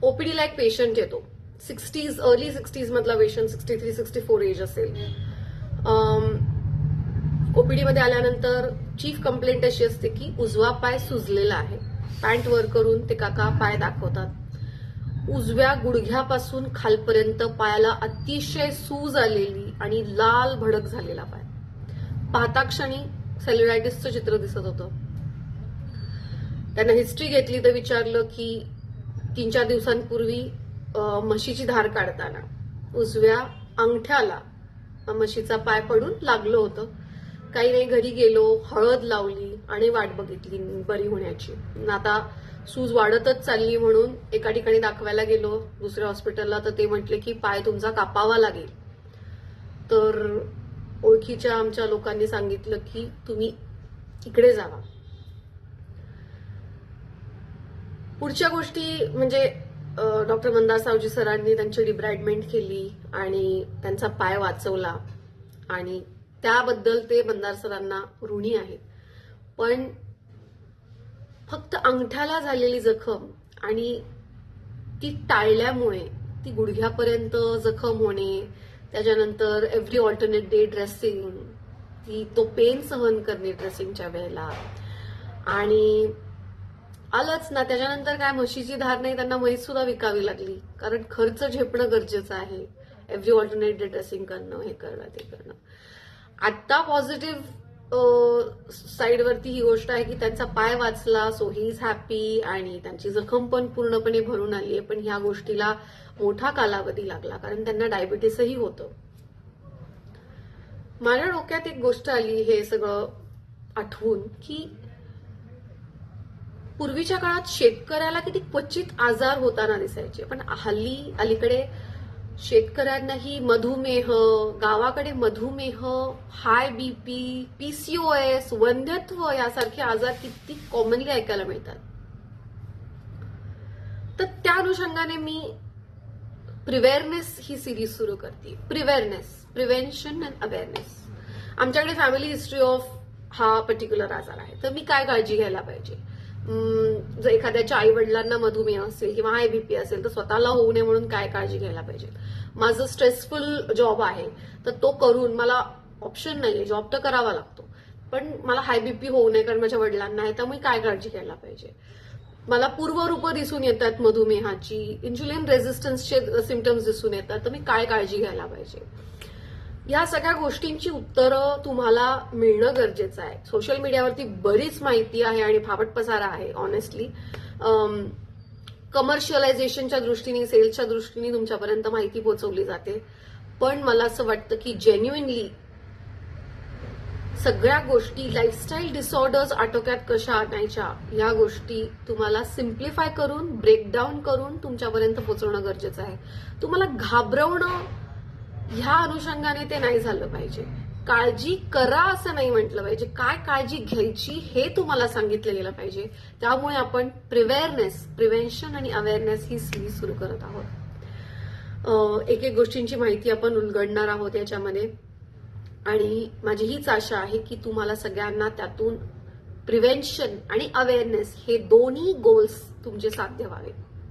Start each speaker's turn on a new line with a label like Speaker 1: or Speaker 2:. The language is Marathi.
Speaker 1: ओपीडीला एक पेशंट येतो, अर्ली 60s मधला पेशंट, 63-64 एज असेल. ओपीडी मध्ये आल्यानंतर चीफ कंप्लेंट अशी असते की उजवा पाय सुजलेला आहे. पॅन्ट वर करून ते काका पाय दाखवतात. उजव्या गुडघ्यापासून खालपर्यंत पायाला अतिशय सूज आलेली आणि लाल भडक झालेला पाय. पाहता क्षणी सेल्युलायटिसचं चित्र दिसत होतं. त्यांना हिस्ट्री घेतली तर विचारलं की 3-4 दिवसांपूर्वी म्हशीची धार काढताना उजव्या अंगठ्याला म्हशीचा पाय पडून लागलं होतं. काही नाही, घरी गेलो, हळद लावली आणि वाट बघितली बरी होण्याची. आता सूज वाढतच चालली म्हणून एका ठिकाणी दाखवायला गेलो, दुसऱ्या हॉस्पिटलला, तर ते म्हटले की पाय तुमचा कापावा लागेल. तर ओळखीच्या आमच्या लोकांनी सांगितलं की तुम्ही इकडे जावा. पुढच्या गोष्टी म्हणजे डॉक्टर मंदार सावजी सरांनी त्यांची डिब्राइडमेंट केली आणि त्यांचा पाय वाचवला आणि त्याबद्दल ते मंदार सरांना ऋणी आहेत. पण फक्त अंगठ्याला झालेली जखम आणि ती टाळल्यामुळे ती गुडघ्यापर्यंत जखम होणे, त्याच्यानंतर एव्हरी ऑल्टरनेट डे ड्रेसिंग, तो पेन सहन करणे ड्रेसिंगच्या वेळेला, आणि आलंच ना त्याच्यानंतर काय, म्हशीची धार नाही, त्यांना म्हैस सुद्धा विकावी लागली, कारण खर्च झेपणं गरजेचं आहे. एव्हरी ऑल्टरनेट डे ड्रेसिंग करणं, हे करणं ते करणं. आता पॉझिटिव्ह साईडवरती ही गोष्ट आहे की त्यांचा पाय वाचला, सो ही इज हॅपी, आणि त्यांची जखम पण पूर्णपणे भरून आली आहे. पण ह्या गोष्टीला मोठा कालावधी लागला कारण त्यांना डायबिटीसही होतं. माझ्या डोक्यात एक गोष्ट आली हे सगळं आठवून की पूर्वीच्या काळात शेतकऱ्याला किती क्वचित आजार होताना दिसायचे, पण हल्ली अलीकडे शेतकऱ्यांनाही मधुमेह, गावाकडे मधुमेह, हाय बीपी, पीसीओएस, वंध्यत्व यासारखे आजार किती कॉमनली ऐकायला मिळतात. तर त्या अनुषंगाने मी प्रिवेअरनेस ही सिरीज सुरू करते. Prevention and awareness. आमच्याकडे फॅमिली हिस्ट्री ऑफ हा पर्टिक्युलर आजार आहे, तर मी काय काळजी घ्यायला पाहिजे. जर एखाद्याच्या आई वडिलांना मधुमेह असेल किंवा हाय बीपी असेल तर स्वतःला होऊ नये म्हणून काय काळजी घ्यायला पाहिजे. माझं स्ट्रेसफुल जॉब आहे तर तो करून मला ऑप्शन नाहीये, जॉब तर करावा लागतो, पण मला हाय बीपी होऊ नये कारण माझ्या वडिलांना आहे, त्यामुळे काय काळजी घ्यायला पाहिजे. मला पूर्वरूप दिसून येतात मधुमेहाची, इन्शुलिन रेझिस्टन्सचे सिम्पटम्स दिसून येतात, तर मी काय काळजी घ्यायला पाहिजे. या सगळ्या गोष्टींची उत्तरं तुम्हाला मिळणं गरजेचं आहे. सोशल मीडियावरती बरीच माहिती आहे आणि फावट पसारा आहे. ऑनेस्टली कमर्शियलायझेशनच्या दृष्टीने, सेल्सच्या दृष्टीने तुमच्यापर्यंत माहिती पोहोचवली जाते, पण मला असं वाटतं की जेन्युइनली सगळ्या गोष्टी, लाईफस्टाईल डिसऑर्डर्स आटोक्यात कशा आणायच्या, या गोष्टी तुम्हाला सिम्प्लिफाय करून, ब्रेकडाऊन करून तुमच्यापर्यंत पोहोचवणं गरजेचं आहे. तुम्हाला घाबरवणं ह्या अनुषंगाने ते नाही झालं पाहिजे. काळजी करा असं नाही म्हटलं पाहिजे, काय काळजी घ्यायची हे तुम्हाला सांगितलं गेलं पाहिजे. त्यामुळे आपण प्रिव्हेन्शन आणि अवेअरनेस ही सिरीज सुरू करत आहोत. एक एक गोष्टींची माहिती आपण उलगडणार आहोत याच्यामध्ये, आणि माझी हीच आशा आहे की तुम्हाला सगळ्यांना त्यातून प्रिव्हेन्शन आणि अवेअरनेस हे दोन्ही गोल्स तुमचे साध्य व्हावे.